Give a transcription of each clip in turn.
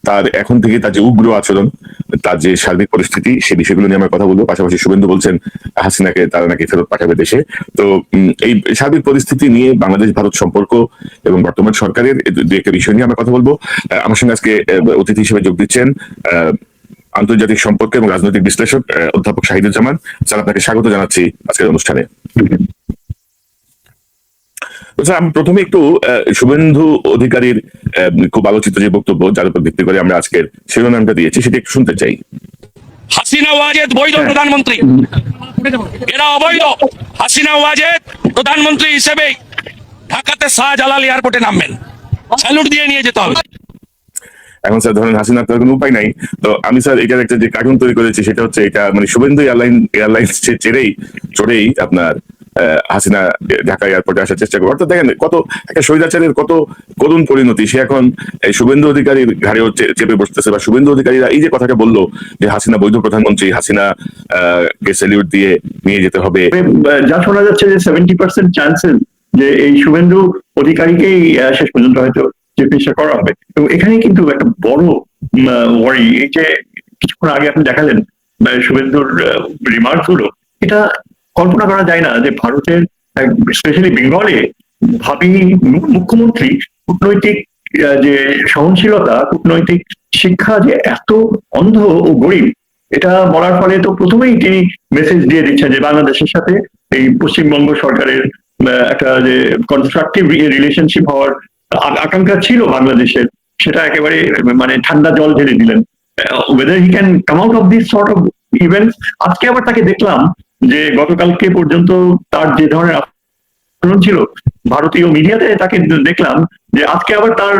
তার এখন থেকে তার যে উগ্র আচরণ, তার যে সার্বিক পরিস্থিতি, সেই বিষয়গুলো নিয়ে আমরা কথা বলবো। পাশাপাশি শুভেন্দু বলছেন হাসিনাকে তারা নাকি ফেরত পাঠাবে দেশে। তো এই সার্বিক পরিস্থিতি নিয়ে বাংলাদেশ ভারত সম্পর্ক এবং বর্তমান সরকারের দু একটা বিষয় নিয়ে আমরা কথা বলবো। আমার সঙ্গে আজকে অতিথি হিসেবে যোগ দিচ্ছেন আন্তর্জাতিক সম্পর্ক এবং রাজনৈতিক বিশ্লেষক অধ্যাপক শাহিদুজ্জামান। স্যার, আপনাকে স্বাগত জানাচ্ছি আজকের অনুষ্ঠানে। আমি প্রথমে একটু শুভেন্দু অধিকারীর খুব আলোচিত যে বক্তব্য, যার উপর ভিত্তি করে আমরা আজকের শিরোনামটা দিয়েছি, সেটা একটু শুনতে চাই। হাসিনা ওয়াজেদ বৈধ প্রধানমন্ত্রী, এরা অবৈধ। হাসিনা ওয়াজেদ প্রধানমন্ত্রী হিসেবে ঢাকাতে শাহজালাল এয়ারপোর্টে নামবেন, স্যালুট দিয়ে নিয়ে যেতে হবে। এখন স্যার ধরেন হাসিনার তো কোনো উপায় নাই, তো আমি স্যার এটার একটা যে কার্টুন তৈরি করেছি সেটা হচ্ছে এটা মানে শুভেন্দু এয়ারলাইন্স চড়েই আপনার হাসিনা ঢাকা এয়ারপোর্টে আসার চেষ্টা করবো। অর্থাৎ দেখেন কত একটা স্বৈরাচারের কত করুণ পরিণতি, সে এখন এই শুভেন্দু অধিকারীর ঘাড়েও চেপে বসতেছে। বা শুভেন্দু অধিকারীরা এই যে কথাটা বললো যে হাসিনা বৈধ প্রধানমন্ত্রী, হাসিনা কে স্যালিউট দিয়ে নিয়ে যেতে হবে, যা শোনা যাচ্ছে যে 70% চান্সেস যে এই শুভেন্দু অধিকারীকেই শেষ পর্যন্ত হয়তো যে পেশা করা হবে। এবং এখানে কিন্তু একটা বড় ওয়ারি, এই যে কিছুক্ষণ আগে আপনি দেখালেন শুভেন্দুর রিমার্ক গুলো, এটা কল্পনা করা যায় না যে ভারতের স্পেশালি বেঙ্গলে ভাবি মুখ্যমন্ত্রী কূটনৈতিক যে সহনশীলতা, কূটনৈতিক শিক্ষা যে এত অন্ধ ও গরিব, এটা বলার ফলে তো প্রথমেই তিনি মেসেজ দিয়ে দিচ্ছেন যে বাংলাদেশের সাথে এই পশ্চিমবঙ্গ সরকারের একটা যে কনস্ট্রাকটিভ রিলেশনশিপ হওয়ার আকাঙ্ক্ষা ছিল বাংলাদেশের, সেটা একেবারে মানে ঠান্ডা জল ঢেলে দিলেন। whether he can come out of this sort of events। আজকে আবার তাকে দেখলাম যে গতকালকে পর্যন্ত তার যে ধরনের আচরণ ছিল ভারতীয় মিডিয়াতে, তাকে দেখলাম যে আজকে আবার তার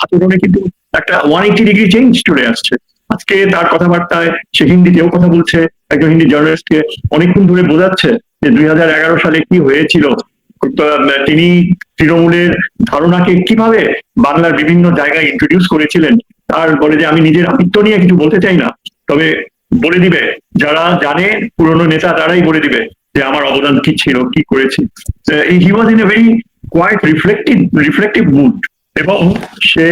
আচরণে কিন্তু একটা 180 ডিগ্রি চেঞ্জ চলে আসছে। আজকে তার কথাবার্তায় সে হিন্দিতেও কথা বলছে, একজন হিন্দি জার্নালিস্টকে অনেকক্ষণ ধরে বোঝাচ্ছে যে 2011 সালে কি হয়েছিল, তিনি তৃণমূলের ধারণাকে কিভাবে বাংলার বিভিন্ন জায়গায় ইন্ট্রোডিউস করেছিলেন। তার বলে যে আমি নিজের আমিত্ব নিয়ে কিছু বলতে চাই না, তবে বলে দিবে যারা জানে পুরনো নেতা তারাই বলে দিবে যে আমার অবদান কি ছিল, কি করেছি। He was in a very quiet reflective mood, এবং সে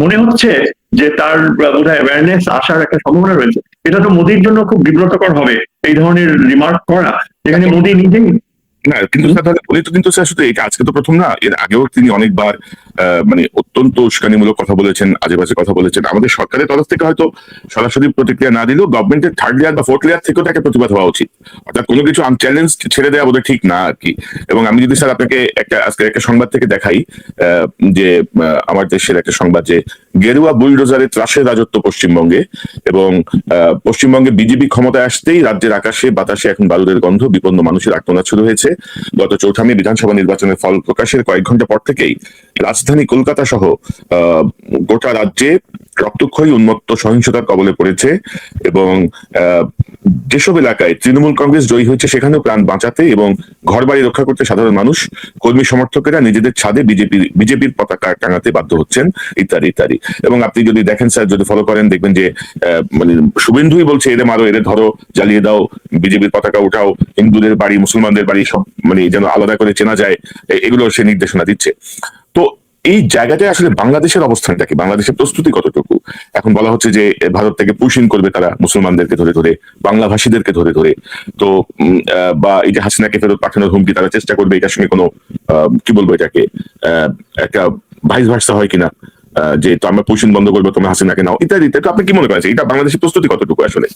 মনে হচ্ছে যে তার বোধহয় অ্যাওয়ারনেস আসার একটা সম্ভাবনা রয়েছে। এটা তো মোদির জন্য খুব বিব্রতকর হবে এই ধরনের রিমার্ক করা, যেখানে মোদি নিজেই না। কিন্তু উনি তো কিন্তু স্যার শুধু এটা আজকে তো প্রথম না, এর আগেও তিনি অনেকবার মানে অত্যন্ত উস্কানিমূলক কথা বলেছেন, আজে বাজে কথা বলেছেন। আমাদের সরকারের তরফ থেকে হয়তো সরাসরি প্রতিক্রিয়া না দিলেও গভর্নমেন্টের থার্ড লেয়ার বা ফোর্থ লেয়ার থেকেও তাকে প্রতিবাদ হওয়া উচিত। অর্থাৎ কোনো কিছু আনচ্যালেঞ্জ ছেড়ে দেওয়া বোধহয় ঠিক না আর কি। এবং আমি যদি স্যার আপনাকে আজকে একটা সংবাদ থেকে দেখাই, যে আমার দেশের একটা সংবাদ যে গেরুয়া বুলডোজারের ত্রাসের রাজত্ব পশ্চিমবঙ্গে, এবং পশ্চিমবঙ্গে বিজেপি ক্ষমতায় আসতেই রাজ্যের আকাশে বাতাসে এখন বারুদের গন্ধ, বিপন্ন মানুষের আর্তনাদ শুরু হয়েছে। গত 4 মে বিধানসভা নির্বাচনের ফল প্রকাশের কয়েক ঘন্টা পর থেকেই রাজধানী কলকাতা সহ গোটা রাজ্যে রক্তক্ষয়ী উন্মত্ত সহিংসতার কবলে পড়েছে। এবং যেসব এলাকায় তৃণমূল কংগ্রেস জয়ী হয়েছে সেখানেও প্রাণ বাঁচাতে এবং ঘরবাড়ি রক্ষা করতে সাধারণ মানুষ, কর্মী সমর্থকেরা নিজেদের ছাদে বিজেপির পতাকা টাঙাতে বাধ্য হচ্ছেন, ইত্যাদি ইত্যাদি। এবং আপনি যদি দেখেন স্যার, যদি ফলো করেন, দেখবেন যে মানে শুভেন্দুই বলছে এদের মারো, এদের ধরো, জ্বালিয়ে দাও, বিজেপির পতাকা উঠাও, হিন্দুদের বাড়ি মুসলমানদের বাড়ি সব মানে যেন আলাদা করে চেনা যায়, এগুলো সে নির্দেশনা দিচ্ছে। তো এই জায়গাটায় আসলে বাংলাদেশের অবস্থানটা কি, বাংলাদেশের প্রস্তুতি কতটুকু? এখন বলা হচ্ছে যে ভারত থেকে পুশিং করবে তারা মুসলমানদেরকে ধরে ধরে, বাংলা ভাষীদেরকে ধরে ধরে। তো বা এই যে হাসিনাকে ফেরত পাঠানোর হুমকি তারা চেষ্টা করবে, এটার সঙ্গে কোনো কি বলবো এটাকে একটা ভাইস ভার্সা হয় কিনা, যে তো আমরা পুশিং বন্ধ করবো, তোমরা হাসিনাকে নাও, ইত্যাদি ইত্যাদি। আপনি কি মনে করেন এটা বাংলাদেশের প্রস্তুতি কতটুকু আসলে?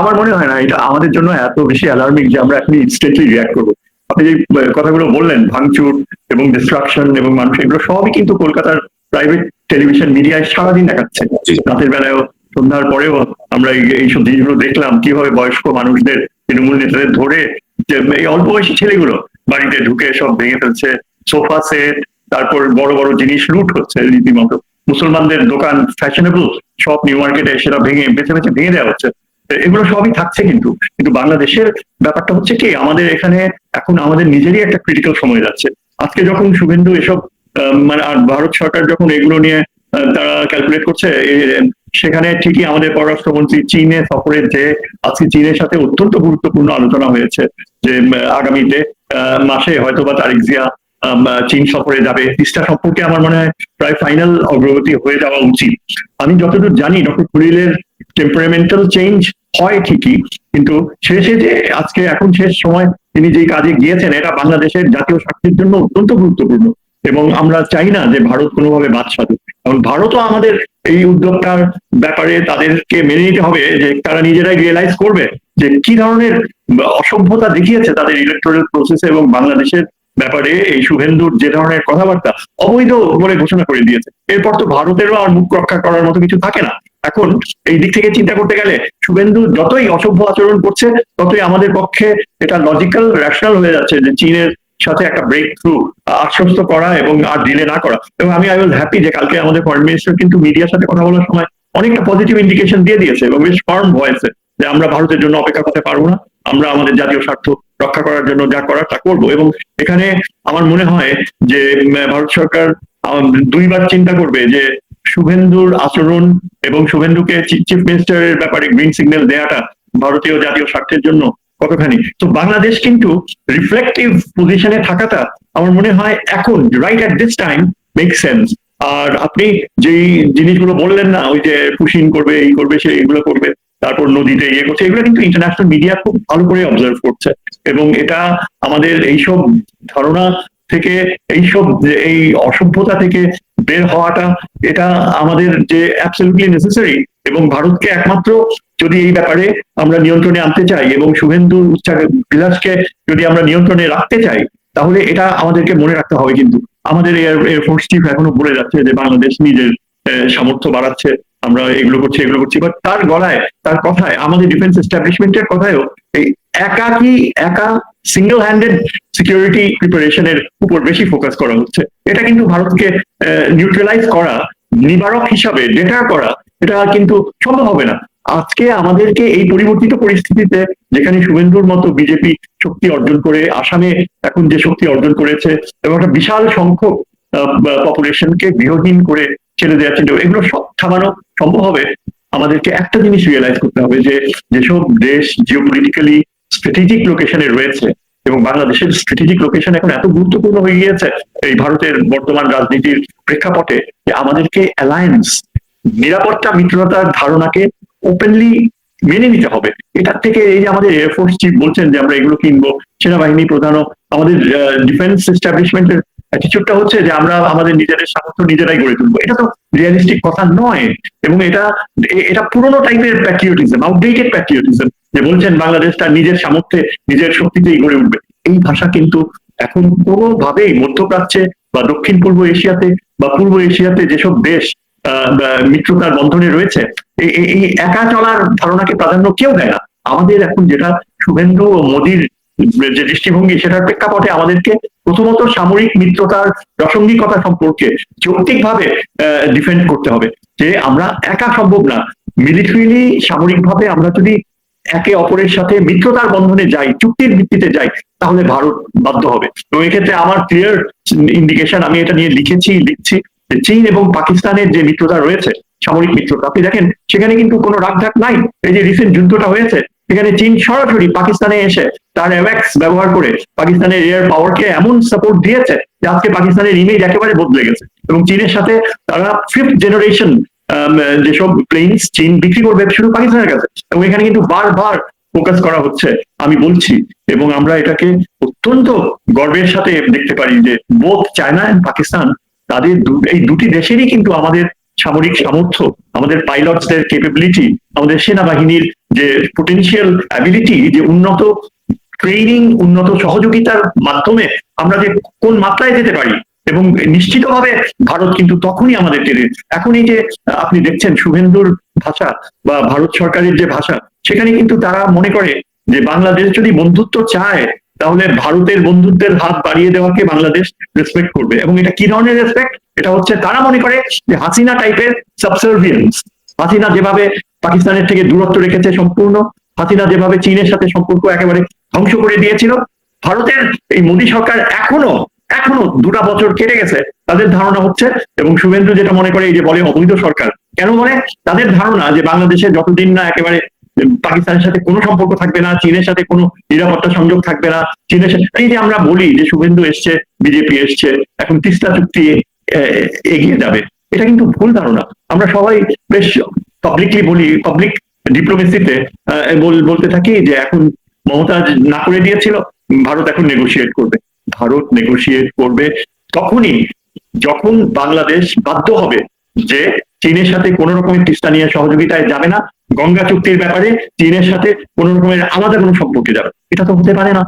আমার মনে হয় না এটা আমাদের জন্য এত বেশি অ্যালার্মিং যে আমরা এখন ইনস্ট্যান্টলি রিঅ্যাক্ট করবো। আপনি যে কথাগুলো বললেন, ভাঙচুর এবং ডিস্ট্রাকশন এবং মানুষ, এগুলো সবই কিন্তু কলকাতার প্রাইভেট টেলিভিশন মিডিয়ায় সারাদিন দেখাচ্ছে। রাতের বেলায়ও, সন্ধ্যার পরেও আমরা এইসব জিনিসগুলো দেখলাম, কিভাবে বয়স্ক মানুষদের, তৃণমূল নেতাদের ধরে এই অল্প বয়সী ছেলেগুলো বাড়িতে ঢুকে সব ভেঙে ফেলছে, সোফা সেট, তারপর বড় বড় জিনিস লুট হচ্ছে রীতিমতো। মুসলমানদের দোকান, ফ্যাশনেবল সব নিউ মার্কেটে সেটা ভেঙে বেছে বেছে ভেঙে দেওয়া হচ্ছে। এগুলো সবই থাকছে, কিন্তু বাংলাদেশের ব্যাপারটা হচ্ছে কি, আমাদের এখানে এখন আমাদের নিজেরই একটা ক্রিটিক্যাল সময় যাচ্ছে। আজকে যখন শুভেন্দু এসব মানে আর ভারত সরকার যখন এগুলো নিয়ে তারা ক্যালকুলেট করছে, সেখানে ঠিকই আমাদের পররাষ্ট্রমন্ত্রী চীনে সফরের যে আজকে চীনের সাথে অত্যন্ত গুরুত্বপূর্ণ আলোচনা হয়েছে যে আগামীতে মাসে হয়তো বা তারিক জিয়া চীন সফরে যাবে, তিস্তা সম্পর্কে আমার মনে হয় প্রায় ফাইনাল অগ্রগতি হয়ে যাওয়া উচিত। আমি যতদূর জানি ডক্টর কুরিলের টেম্পারামেন্টাল চেঞ্জ হয় ঠিকই, কিন্তু শেষে যে আজকে এখন শেষ সময় তিনি যে কাজে গিয়েছেন, এটা বাংলাদেশের জাতীয় স্বার্থের জন্য অত্যন্ত গুরুত্বপূর্ণ, এবং আমরা চাই না যে ভারত কোনোভাবে বাদ সাধুক। কারণ ভারতও আমাদের এই উদ্যোগটার ব্যাপারে তাদেরকে মেনে নিতে হবে যে তারা নিজেরাই রিয়েলাইজ করবে যে কি ধরনের অসভ্যতা দেখিয়েছে তাদের ইলেকট্রাল প্রসেসে, এবং বাংলাদেশের ব্যাপারে এই শুভেন্দুর যে ধরনের কথাবার্তা অবৈধ বলে ঘোষণা করে দিয়েছে। এরপর তো ভারতেরও আর মুখ রক্ষা করার মতো কিছু থাকে না। এখন এই দিক থেকে চিন্তা করতে গেলে শুভেন্দু যতই অসভ্য আচরণ করছে, ততই আমাদের পক্ষে এটা লজিক্যাল রেশনাল হয়ে যাচ্ছে যে চীনের সাথে একটা ব্রেক থ্রু আশ্বস্ত করা এবং আর ডিলে না করা। এবং আমি আই ওয়াজ হ্যাপি যে কালকে আমাদের ফরেন মিনিস্টার কিন্তু মিডিয়ার সাথে কথা বলার সময় অনেকটা পজিটিভ ইন্ডিকেশন দিয়ে দিয়েছে এবং বেশ ফার্ম ভয়েসে যে আমরা ভারতের জন্য অপেক্ষা করতে পারবো না, আমরা আমাদের জাতীয় স্বার্থ রক্ষা করার জন্য যা করার তা করবো। এবং এখানে আমার মনে হয় যে ভারত সরকার দুইবার চিন্তা করবে যে শুভেন্দুর আচরণ এবং শুভেন্দুকে চিফ মিনিস্টারের ব্যাপারে গ্রিন সিগন্যাল দেওয়াটা ভারতীয় জাতীয় স্বার্থের জন্য কতখানি। তো বাংলাদেশ কিন্তু রিফ্লেক্টিভ পজিশনে থাকাটা আমার মনে হয় এখন right at this time make sense. আর আপনি যেই জিনিসগুলো বললেন না, ওই যে পুশিং করবে, এই করবে, সে এইগুলো করবে, তারপর নদীতে ইয়ে করছে, এগুলো কিন্তু ইন্টারন্যাশনাল মিডিয়া খুব ভালো করে অবজার্ভ করছে। এবং এটা আমাদের এইসব ধারণা থেকে, এইসব এই অসভ্যতা থেকে বের হওয়াটা, এটা আমাদের যে অ্যাবসলিউটলি নেসেসারি। এবং ভারতকে একমাত্র যদি এই ব্যাপারে আমরা নিয়ন্ত্রণে আনতে চাই এবং শুভেন্দু বিলাসকে যদি আমরা নিয়ন্ত্রণে রাখতে চাই, তাহলে এটা আমাদেরকে মনে রাখতে হবে। কিন্তু আমাদের এয়ারফোর্স চিফ এখনো বলে যাচ্ছে যে বাংলাদেশ নিজের সামর্থ্য বাড়াচ্ছে, আমরা এগুলো করছি এগুলো করছি, বাট তার গলায়, তার কথায়, আমাদের ডিফেন্স এস্টাবলিশমেন্টের কথায়ও এই একা সিঙ্গেল হ্যান্ডেড সিকিউরিটি প্রিপারেশনের উপর বেশি ফোকাস করা হচ্ছে। এটা কিন্তু ভারতকে নিউট্রালাইজ করা, নিবারক হিসাবে ডেটার করা, এটা কিন্তু সম্ভব হবে না। আজকে আমাদেরকে এই পরিবর্তিত পরিস্থিতিতে, যেখানে শুভেন্দুর মতো বিজেপি শক্তি অর্জন করে, আসামে এখন যে শক্তি অর্জন করেছে এবং একটা বিশাল সংখ্যক পপুলেশনকে গৃহহীন করে ছেড়ে দেওয়ার চিন্তা, এগুলো সব থামানো সম্ভব হবে। আমাদেরকে একটা জিনিস রিয়েলাইজ করতে হবে যে যেসব দেশ জিওপলিটিক্যালি স্ট্র্যাটেজিক লোকেশনে রয়েছে, এবং বাংলাদেশের স্ট্র্যাটেজিক লোকেশন এখন এত গুরুত্বপূর্ণ হয়ে গিয়েছে এই ভারতের বর্তমান রাজনীতির প্রেক্ষাপটে, যে আমাদেরকে অ্যালায়েন্স, নিরাপত্তা মিত্রতার ধারণাকে ওপেনলি মেনে নিতে হবে। এটার থেকে এই যে আমাদের এয়ারফোর্স চিফ বলছেন যে আমরা এগুলো কিনবো, সেনাবাহিনী প্রধানও, আমাদের ডিফেন্স এস্টাবলিশমেন্টের অ্যাটিটিউডটা হচ্ছে যে আমরা আমাদের নিজেদের সামর্থ্য নিজেরাই গড়ে তুলবো। এটা তো রিয়ালিস্টিক কথা নয়, এবং এটা পুরোনো টাইপের প্যাট্রিয়টিজম, আউটডেটেড প্যাট্রিয়টিজম, যে বলছেন বাংলাদেশ তার নিজের সামর্থ্যে নিজের শক্তিতেই গড়ে উঠবে। এই ভাষা কিন্তু এখন কোনোভাবেই মধ্যপ্রাচ্যে বা দক্ষিণ পূর্ব এশিয়াতে বা পূর্ব এশিয়াতে যেসব দেশ মিত্রতার বন্ধনে রয়েছে, এই একা চলার ধারণাকে প্রাধান্য কেউ দেয় না। আমাদের এখন যেটা শুভেন্দু ও মোদীর যে দৃষ্টিভঙ্গি, সেটার প্রেক্ষাপটে আমাদেরকে প্রথমত সামরিক মিত্রতার প্রাসঙ্গিকতা সম্পর্কে যৌক্তিকভাবে ডিফেন্ড করতে হবে, যে আমরা একা সম্ভব না। মিলিটারিলি, সামরিকভাবে আমরা যদি একে অপরের সাথে মিত্রতার বন্ধনে যাই, চুক্তির ভিত্তিতে যাই, তাহলে ভারত বাধ্য হবে। এবং এক্ষেত্রে আমার ক্লিয়ার ইন্ডিকেশন, আমি এটা নিয়ে লিখছি, যে চীন এবং পাকিস্তানের যে মিত্রতা রয়েছে, সামরিক মিত্রতা, আপনি দেখেন সেখানে কিন্তু কোনো রাগঢাক নাই। এই যে রিসেন্ট যুদ্ধটা হয়েছে, সেখানে চীন সরাসরি পাকিস্তানে এসে তার অ্যাওয়াক্স ব্যবহার করে পাকিস্তানের এয়ার পাওয়ারকে এমন সাপোর্ট দিয়েছে যে আজকে পাকিস্তানের ইমেজ একেবারে বদলে গেছে। এবং চীনের সাথে তারা 5th জেনারেশন যেসব প্লেনস চীন বিক্রি করবে শুধু পাকিস্তানের কাছে, এবং এখানে কিন্তু বারবার ফোকাস করা হচ্ছে। আমি বলছি, এবং আমরা এটাকে অত্যন্ত গর্বের সাথে দেখতে পারি যে বোথ চায়না এন্ড পাকিস্তান, তাদের এই দুটি দেশেরই কিন্তু আমাদের সামরিক সামর্থ্য, আমাদের পাইলটসদের ক্যাপাবিলিটি, আমাদের সেনাবাহিনীর যে পোটেনশিয়াল অ্যাবিলিটি, যে উন্নত ট্রেনিং, উন্নত সহযোগিতার মাধ্যমে আমরা যে কোন মাত্রায় যেতে পারি, এবং নিশ্চিতভাবে ভারত কিন্তু তখনই আমাদের টেনে। এখন এই যে আপনি দেখছেন শুভেন্দুর ভাষা বা ভারত সরকারের যে ভাষা, সেখানে কিন্তু তারা মনে করে যে বাংলাদেশ যদি বন্ধুত্ব চায়, তাহলে ভারতের বন্ধুত্বের হাত বাড়িয়ে দেওয়াকে বাংলাদেশ রেসপেক্ট করবে। এবং এটা কি ধরনের রেসপেক্ট? এটা হচ্ছে তারা মনে করে যে হাসিনা টাইপের সাবসার্ভিয়েন্স। হাসিনা যেভাবে পাকিস্তানের থেকে দূরত্ব রেখেছে সম্পূর্ণ, হাসিনা যেভাবে চীনের সাথে সম্পর্ক একেবারে ধ্বংস করে দিয়েছিল, ভারতের এই মোদী সরকার এখনো 2টা বছর কেটে গেছে, তাদের ধারণা হচ্ছে, এবং শুভেন্দু যেটা মনে করে, এই যে বলে অবৈধ সরকার, কেন বলে? তাদের ধারণা যে বাংলাদেশে যতদিন না একেবারে পাকিস্তানের সাথে কোনো সম্পর্ক থাকবে না, চীনের সাথে কোনো নিরাপত্তা সংযোগ থাকবে না, চীনের সাথে এই যে আমরা বলি যে শুভেন্দু এসছে, বিজেপি এসছে, এখন তিস্তা চুক্তি এগিয়ে যাবে, এটা কিন্তু ভুল ধারণা। আমরা সবাই বেশ পাবলিকলি বলি, পাবলিক ডিপ্লোমেসিতে বলতে থাকি যে এখন মমতা না করে দিয়েছিল, ভারত এখন নেগোশিয়েট করবে। ভারত নেগোশিয়েট করবে তখনই যখন বাংলাদেশ বাধ্য হবে যে চীনের সাথে কোন রকমের তিস্তা নিয়ে সহযোগিতায় যাবে না, গঙ্গা চুক্তির ব্যাপারে চীনের সাথে কোন রকমের আলাদা কোনো সম্পর্কে যাবে, এটা তো হতে পারে না।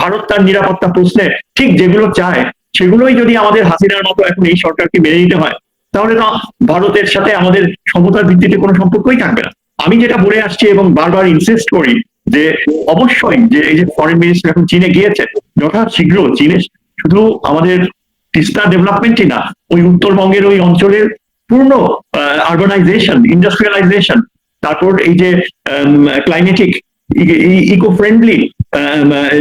ভারত তার নিরাপত্তা প্রশ্নে ঠিক যেগুলো চায় সেগুলোই যদি আমাদের হাসিনার মতো এখন এই সরকারকে মেনে নিতে হয়, তাহলে তো ভারতের সাথে আমাদের সমতার ভিত্তিতে কোনো সম্পর্কই থাকবে না। আমি যেটা বলে আসছি এবং বারবার ইনসিস্ট করি যে অবশ্যই যে এই যে ফরেন মিনিস্টার এখন চীনে গিয়েছে, যথাশীঘ্র চীনে শুধু আমাদের তিস্তা ডেভেলপমেন্টই না, ওই উত্তরবঙ্গের ওই অঞ্চলের পূর্ণ আরবানাইজেশন, ইন্ডাস্ট্রিয়ালাইজেশন, তারপর এই যে ক্লাইমেটিক ইকো ফ্রেন্ডলি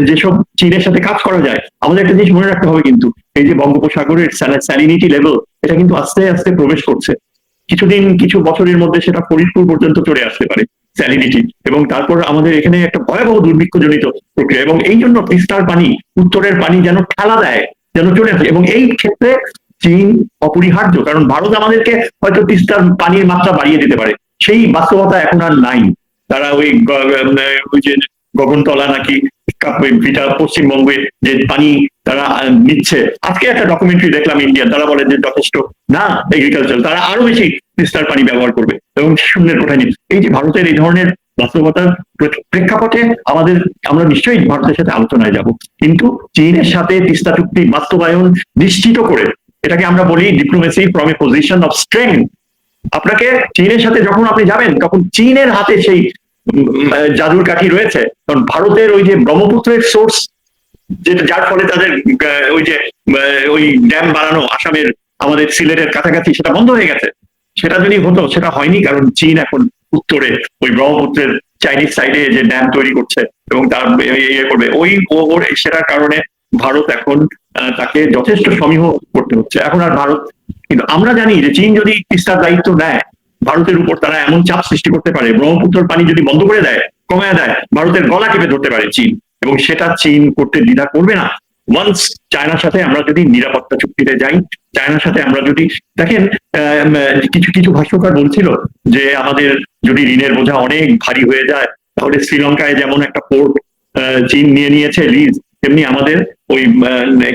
যেসব চীনের সাথে কাজ করা যায়। আমাদের একটা জিনিস মনে রাখতে হবে কিন্তু, এই যে বঙ্গোপসাগরের স্যালিনিটি লেভেল, এটা কিন্তু আস্তে আস্তে প্রবেশ করছে। কিছু বছরের মধ্যে সেটা ফরিদপুর পর্যন্ত চলে আসতে পারে স্যালিনিটি, এবং তারপর আমাদের এখানে একটা ভয়াবহ দুর্ভিক্ষজনিত প্রক্রিয়া, এবং এই জন্য তিস্তার পানি, উত্তরের পানি যেন ঠেলা দেয়, যেন চলে আসে, এবং এই ক্ষেত্রে চীন অপরিহার্য, কারণ ভারত আমাদেরকে হয়তো তিস্তার পানির মাত্রা বাড়িয়ে দিতে পারে, সেই বাস্তবতা এখন আর নাই। তারা ওই যে গগনতলা নাকি পশ্চিমবঙ্গে যে পানি তারা নিচ্ছে, আজকে একটা ডকুমেন্টারি দেখলাম ইন্ডিয়া, তারা বলে যে যথেষ্ট না এগ্রিকালচার, তারা আরো বেশি তিস্তার পানি ব্যবহার করবে এবং শূন্যের কোঠায় নিচ্ছে। এই যে ভারতের এই ধরনের বাস্তবতার প্রেক্ষাপটে আমরা নিশ্চয়ই ভারতের সাথে আলোচনায় যাব, কিন্তু চীনের সাথে তিস্তা চুক্তি বাস্তবায়ন নিশ্চিত করে, এটাকে আমরা বলি diplomacy from a position of strength. আপনাকে চীনের সাথে যখন আপনি যাবেন, তখন চীনের হাতে সেই জাদুর কাঠি রয়েছে, কারণ ভারতের ওই যে ব্রহ্মপুত্রের সোর্স, যেটা যার ফলে তাদের ওই ড্যাম বানানো আসামের, আমাদের সিলেটের কাছাকাছি, সেটা বন্ধ হয়ে গেছে। সেটা যদি হতো, সেটা হয়নি কারণ চীন এখন উত্তরে ওই ব্রহ্মপুত্রের চাইনিজ সাইডে যে ড্যাম তৈরি করছে এবং তার ইয়ে করবে, সেটার কারণে ভারত এখন তাকে যথেষ্ট সমীহ করতে হচ্ছে এখন। আর ভারত, কিন্তু আমরা জানি যে চীন যদি তিস্তার দায়িত্ব নেয়, ভারতের উপর তারা এমন চাপ সৃষ্টি করতে পারে, ব্রহ্মপুত্রের পানি যদি বন্ধ করে দেয়, কমায় দেয়, ভারতের গলা টিপে ধরতে পারে চীন, এবং সেটা চীন করতে দ্বিধা করবে না। ওয়ান্স চায়নার সাথে আমরা যদি নিরাপত্তা চুক্তিতে যাই, চায়নার সাথে আমরা যদি দেখেন, কিছু ভাষ্যকার বলছিল যে আমাদের যদি ঋণের বোঝা অনেক ভারী হয়ে যায়, তাহলে শ্রীলঙ্কায় যেমন একটা পোর্ট চীন নিয়ে নিয়েছে লিজ, তেমনি আমাদের ওই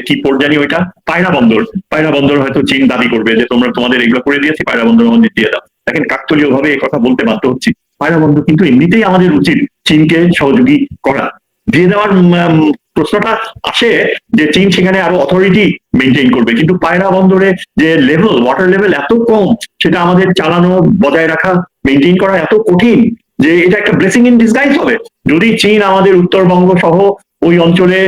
কি পোর্ট জানি ওইটা, পায়রা বন্দর হয়তো চীন দাবি করবে যে তোমাদের এগুলো করে দিয়েছি, পায়রা বন্দর আমাদের দিয়ে দাও। দেখেন, কাকতালীয় ভাবে এই কথা বলতে বাধ্য হচ্ছি, পায়রা বন্দর কিন্তু এমনিতেই আমাদের উচিত চীনকে সহযোগী করা, দিয়ে দেওয়ার প্রশ্নটা আসে যে চীন সেখানে আরো অথরিটি মেনটেন করবে, কিন্তু পায়রা বন্দরে যে লেভেল, ওয়াটার লেভেল এত কম, সেটা আমাদের চালানো, বজায় রাখা, মেনটেন করা এত কঠিন যে এটা একটা ব্লেসিং ইন ডিসগাইজ হবে যদি চীন আমাদের উত্তরবঙ্গ সহ ওই অঞ্চলে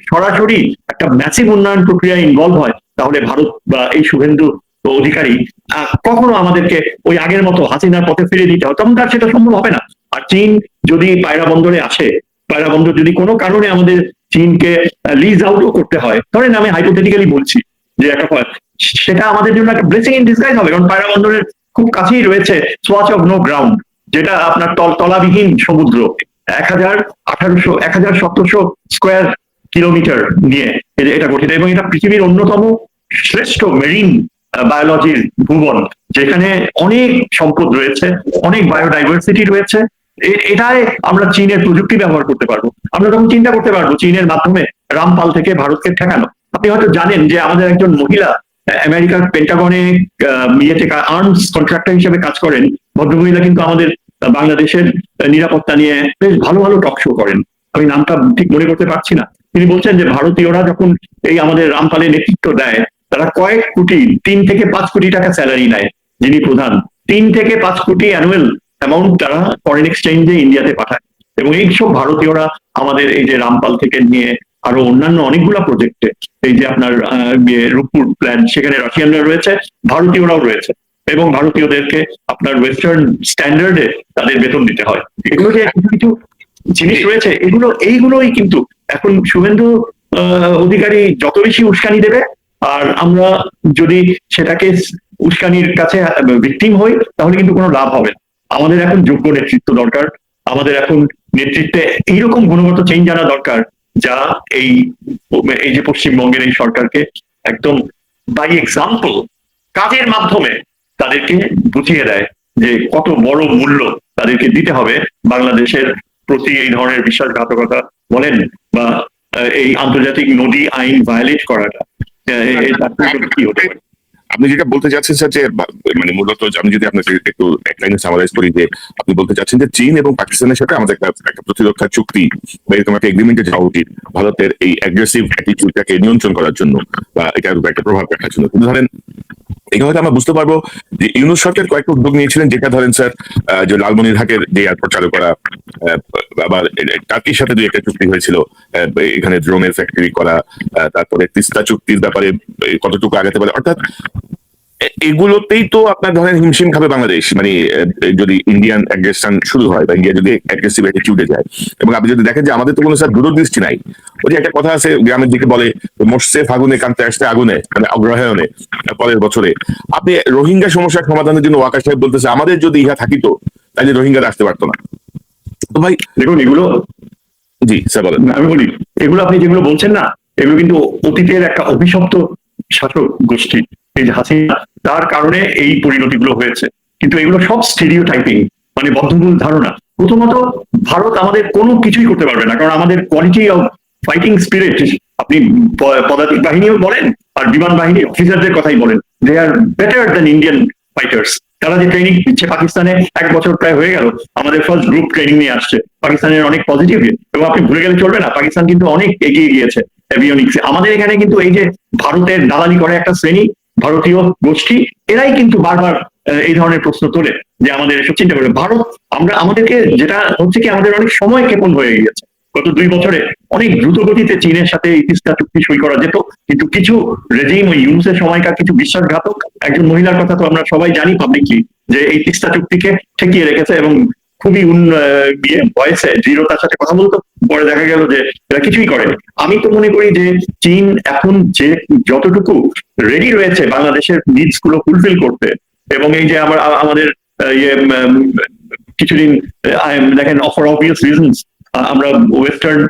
সরাসরি একটা ম্যাসিভ উন্নয়ন প্রক্রিয়া ইনভলভ হয়। তাহলে ভারত বা এই শুভেন্দু অধিকারী কখনো আমাদেরকে ওই আগের মতো হাসিনার পথে ফিরে দিতে হবে, তখন তার সেটা সম্ভব হবে না। আর চীন যদি পায়রা বন্দরে আসে, পায়রা বন্দর যদি কোনো কারণে আমাদের চীনকে লিজ আউটও করতে হয়, ধরেন আমি হাইপোথেটিক্যালি বলছি যে একটা, সেটা আমাদের জন্য একটা ব্লেসিং ইন ডিসগাইজ হবে, কারণ পায়রা বন্দরের খুব কাছেই রয়েছে সোয়াচ অফ নো গ্রাউন্ড, যেটা আপনার তলাবিহীন সমুদ্র, 1700 স্কোয়ার কিলোমিটার নিয়ে এটা গঠিত, এবং এটা পৃথিবীর অন্যতম শ্রেষ্ঠ মেরিন বায়োলজির ভুবন, যেখানে অনেক সম্পদ রয়েছে, অনেক বায়োডাইভার্সিটি রয়েছে। এটাই আমরা চীনের প্রযুক্তি ব্যবহার করতে পারবো। আমরা তখন চিন্তা করতে পারবো চীনের মাধ্যমে রামপাল থেকে ভারতকে ঠেকানো। আপনি হয়তো জানেন যে আমাদের একজন মহিলা আমেরিকার পেন্টাগনে আর্মস কন্ট্রাক্টর হিসেবে কাজ করেন, ভদ্রমহিলা কিন্তু আমাদের বাংলাদেশের নিরাপত্তা নিয়ে বেশ ভালো টক শো করেন, আমি নামটা ঠিক মনে করতে পারছি না। তিনি বলছেন যে ভারতীয়রা যখন এই আমাদের রামপালে নেতৃত্ব দেয়, তারা কয়েক কোটি, 3 থেকে 5 কোটি টাকা স্যালারি নেয়, যিনি প্রধান 3 থেকে 5 কোটি অ্যানুয়াল অ্যামাউন্ট তারা ফরেন এক্সচেঞ্জে ইন্ডিয়াতে পাঠায়, এবং এইসব ভারতীয়রা আমাদের এই যে রামপাল থেকে নিয়ে আরো অন্যান্য অনেকগুলা প্রজেক্টে, এই যে আপনার রূপপুর প্ল্যান্ট, সেখানে রাশিয়ানরা রয়েছে, ভারতীয়রাও রয়েছে, এবং ভারতীয়দেরকে আপনার ওয়েস্টার্ন স্ট্যান্ডার্ডে তাদের বেতন দিতে হয়। এগুলো যে কিছু জিনিস রয়েছে, এইগুলোই কিন্তু এখন শুভেন্দু অধিকারী যত বেশি উস্কানি দেবে, আর আমরা যদি সেটাকে উস্কানির কাছে ভিকটিম হই, তাহলে কিন্তু কোনো লাভ হবে না। আমাদের এখন যোগ্য নেতৃত্ব দরকার, আমাদের এখন নেতৃত্বে এইরকম গুণগত চেঞ্জ আনা দরকার, যা এই এই যে পশ্চিমবঙ্গের এই সরকারকে একদম বাই এক্সাম্পল কাজের মাধ্যমে তাদেরকে বুঝিয়ে দেয় যে কত বড় মূল্য তাদেরকে দিতে হবে বাংলাদেশের প্রতি এই ধরনের বিশ্বাসঘাতকতা বলেন বা এই আন্তর্জাতিক নদী আইন ভায়োলেট করাটা কি হতে পারে। আপনি যেটা বলতে চাচ্ছেন স্যার যে মানে মূলত আমি যদি আপনাকে একটু এক লাইনে সামারাইজ করি, যে আপনি বলতে চাচ্ছেন যে চীন এবং পাকিস্তানের সাথে আমাদের একটা প্রতিরক্ষা চুক্তি বা এরকম একটা এগ্রিমেন্টে যাওয়া উচিত ভারতের এই অ্যাগ্রেসিভ অ্যাটিটিউডটাকে নিয়ন্ত্রণ করার জন্য বা এটার উপর একটা প্রভাব রাখার জন্য। কিন্তু ধরেন এখানে হয়তো আমরা বুঝতে পারবো যে ইউনূস সরকার কয়েকটা উদ্যোগ নিয়েছিলেন, যেটা ধরেন স্যার যে লালমনিরহাটের যে এয়ারপোর্ট চালু করা, আবার টার্কির সাথে দুই একটা চুক্তি হয়েছিল, এখানে ড্রোনের ফ্যাক্টরি করা, তারপরে তিস্তা চুক্তির ব্যাপারে কতটুকু আগাতে পারে, অর্থাৎ এগুলোতেই তো আপনার ধরেন হিমশিম খাবে বাংলাদেশ, মানে যদি ইন্ডিয়ান অ্যাগ্রেশন শুরু হয় বা ইন্ডিয়া যদি অ্যাগ্রেসিভ অ্যাটিটিউডে যায়। এবং আপনি যদি দেখেন যে আমাদের তো কোনো স্যার দূরদৃষ্টি নাই। ওই যে একটা কথা আছে গ্রামের দিকে বলে, মরছে ফাগুনে কানতে আসতে আগুনে, মানে অগ্রহায়ণে পরের বছরে। আপনি রোহিঙ্গা সমস্যার সমাধানের জন্য ওয়াকা সাহেব বলতেছে আমাদের যদি ইহা থাকিতো তাহলে রোহিঙ্গারা আসতে পারতো না। তো ভাই দেখুন এগুলো, জি স্যার বলেন। আমি বলি এগুলো আপনি যেগুলো বলছেন না, এগুলো কিন্তু অতীতের একটা অভিশপ্ত শাসক গোষ্ঠী, এই যে হাসিনা, তার কারণে এই পরিণতিগুলো হয়েছে। কিন্তু এগুলো সব স্টেরিওটাইপিং, মানে বদ্ধমূল ধারণা। প্রথমত ভারত আমাদের কোনো কিছুই করতে পারবে না, কারণ আমাদের কোয়ালিটি অফ ফাইটিং স্পিরিট, আপনি পদাতিক বাহিনীও বলেন আর বিমান বাহিনী অফিসারদের কথাই বলেন, দে আর বেটার দ্যান ইন্ডিয়ান ফাইটার্স। তারা যে ট্রেনিং দিচ্ছে পাকিস্তানে 1 বছর প্রায় হয়ে গেল, আমাদের ফার্স্ট গ্রুপ ট্রেনিং নিয়ে আসছে, পাকিস্তানের অনেক পজিটিভ। এবং আপনি ভুলে গেলে চলবে না, পাকিস্তান কিন্তু অনেক এগিয়ে গিয়েছে এভিওনিক্সে। আমাদের এখানে কিন্তু এই যে ভারতের দালালি করে একটা শ্রেণী, ভারতীয় গোষ্ঠী, এরাই কিন্তু বারবার এই ধরনের প্রশ্ন তোলে যে আমাদের এসব চিন্তা করে ভারত। আমাদেরকে যেটা হচ্ছে কি, আমাদের অনেক সময় ক্ষেপণ হয়ে গিয়েছে। গত 2 বছরে অনেক দ্রুত গতিতে চীনের সাথে এই তিস্তা চুক্তি সই করা যেত, কিন্তু কিছু রেজিম, ওই ইউনুসের সময়কার কিছু বিশ্বাসঘাতক একজন মহিলার কথা তো আমরা সবাই জানি পাবলিকলি, যে এই তিস্তা চুক্তিকে ঠেকিয়ে রেখেছে এবং খুবই ভয়েসে দৃঢ়তার সাথে কথা বলতো। পরে দেখা গেল যে এরা কিছুই করেনি। আমি তো মনে করি যে চীন এখন যে যতটুকু রেডি রয়েছে বাংলাদেশের নিডস গুলো ফুলফিল করতে, এবং এই যে আমাদের কিছুদিন দেখেন ফর অবভিয়াস রিজনস আমরা ওয়েস্টার্ন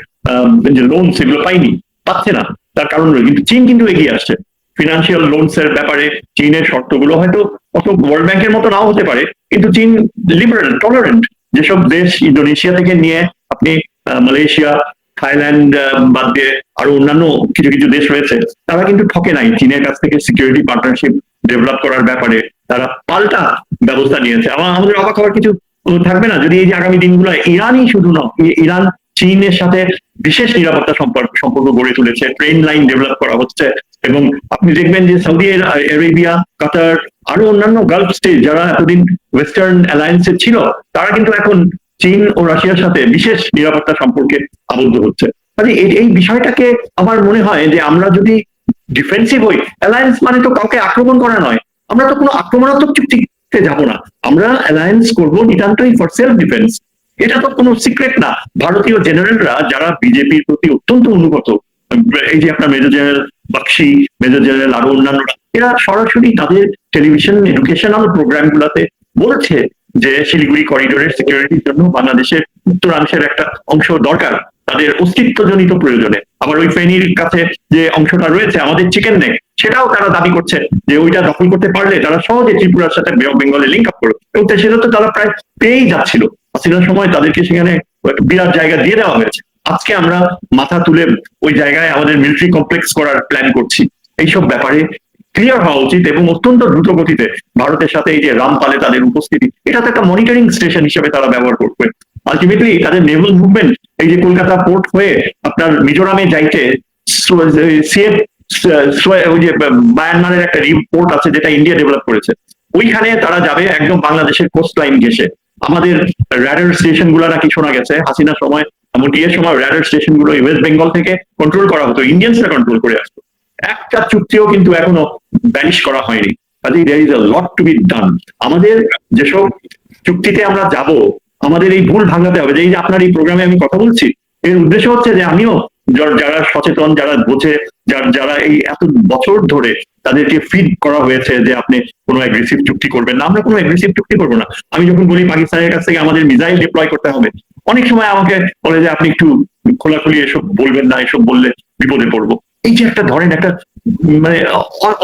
যে লোন সেগুলো পাচ্ছে না, তার কারণ রয়েছে। কিন্তু চীন কিন্তু এগিয়ে আসছে ফিনান্সিয়াল লোনস এর ব্যাপারে। চীনের শর্তগুলো হয়তো অত ওয়ার্ল্ড ব্যাংকের মতো নাও হতে পারে, কিন্তু চীন লিবারেল, টলারেন্ট। যেসব দেশ ইন্দোনেশিয়া থেকে নিয়ে আপনি মালয়েশিয়া, থাইল্যান্ড বাদ দিয়ে আরো অন্যান্য কিছু কিছু দেশ রয়েছে, তারা কিন্তু ঠকে নাই চীনের কাছ থেকে সিকিউরিটি পার্টনারশিপ ডেভেলপ করার ব্যাপারে। তারা পাল্টা ব্যবস্থা নিয়েছে। আমাদের অবাক হওয়ার কিছু থাকবে না যদি এই যে আগামী দিনগুলো ইরানই শুধু নয়, ইরান চীনের সাথে বিশেষ নিরাপত্তা সম্পর্ক গড়ে তুলেছে, ট্রেন লাইন ডেভেলপ করা হচ্ছে। এবং আপনি দেখবেন যে সৌদি আরেবিয়া, কাতার, আরো অন্যান্য গালফ স্টেট যারা এতদিন ওয়েস্টার্ন অ্যালায়েন্সে ছিল, তারা কিন্তু এখন চীন ও রাশিয়ার সাথে বিশেষ নিরাপত্তা সম্পর্কে আবদ্ধ হচ্ছে। মানে এই বিষয়টাকে আমার মনে হয় যে আমরা যদি ডিফেন্সিভ হই, অ্যালায়েন্স মানে তো কাউকে আক্রমণ করা নয়, আমরা তো কোনো আক্রমণাত্মক চুক্তিতে যাব না, আমরা অ্যালায়েন্স করবো নিতান্তই ফর সেলফ ডিফেন্স। এটা তো কোনো সিক্রেট না। ভারতীয় জেনারেলরা যারা বিজেপির প্রতি অত্যন্ত অনুগত, এই যে আপনার মেজর জেনারেল বাক্সি, মেজর জেনারেল আরো অন্যান্যরা, এরা সরাসরি তাদের টেলিভিশন এডুকেশনাল প্রোগ্রাম গুলাতে বলছে যে শিলিগুড়ি করিডোরের সিকিউরিটির জন্য বাংলাদেশের উত্তরাংশের একটা অংশ দরকার তাদের অস্তিত্বজনিত প্রয়োজনে। আবার ওই ফেনীর কাছে যে অংশটা রয়েছে আমাদের চিকেন নেক, সেটাও তারা দাবি করছে যে ওইটা দখল করতে পারলে তারা সহজে ত্রিপুরার সাথে বে অফ বেঙ্গলে লিঙ্ক আপ করবে। এবং সেটা তো তারা প্রায় পেয়েই যাচ্ছিল। হাসিনার সময় তাদেরকে সেখানে বিরাট জায়গা দিয়ে দেওয়া হয়েছে। আজকে আমরা মাথা তুলে ওই জায়গায় আমাদের মিলিটারি কমপ্লেক্স করার প্ল্যান করছি। এইসব ব্যাপারে ক্লিয়ার হওয়া উচিত এবং অত্যন্ত দ্রুত গতিতে ভারতের সাথে এই যে রামপালে তাদের উপস্থিতি, এটা তো একটা মনিটরিং স্টেশন হিসেবে তারা ব্যবহার করবে। আলটিমেটলি তাদের নেভাল মুভমেন্ট, এই যে কলকাতা পোর্ট হয়ে আপনার মিজোরামে যাইতে ওই যে মায়ানমারের একটা পোর্ট আছে যেটা ইন্ডিয়া ডেভেলপ করেছে, ওইখানে তারা যাবে একদম বাংলাদেশের কোস্ট লাইন ঘেঁষে। আমাদের র্যাডার স্টেশন গুলো নাকি শোনা গেছে হাসিনার সময়, এমনকি এর সময় র্যাডার স্টেশন গুলো ওয়েস্ট বেঙ্গল থেকে কন্ট্রোল করা হতো, ইন্ডিয়ানসরা কন্ট্রোল করে আসতো। একটা চুক্তিও কিন্তু এখনো ব্যানিশ করা হয়নি। কাজেই there is a lot to be done. আমাদের যেসব চুক্তিতে আমরা যাব, আমাদের এই ভুল ভাঙাতে হবে। যে এই যে আপনার এই প্রোগ্রামে আমি কথা বলছি, এর উদ্দেশ্য হচ্ছে যে আমিও যারা সচেতন, যারা বোঝে, যারা এই এত বছর ধরে তাদেরকে ফিড করা হয়েছে যে আপনি কোনো অ্যাগ্রেসিভ চুক্তি করবেন না। আমরা কোনো অ্যাগ্রেসিভ চুক্তি করবো না। আমি যখন বলি পাকিস্তানের কাছ থেকে আমাদের মিসাইল ডিপ্লয় করতে হবে, অনেক সময় আমাকে বলে যে আপনি একটু খোলাখুলি এসব বলবেন না, এসব বললে বিপদে পড়বো। এই যে একটা ধরেন একটা মানে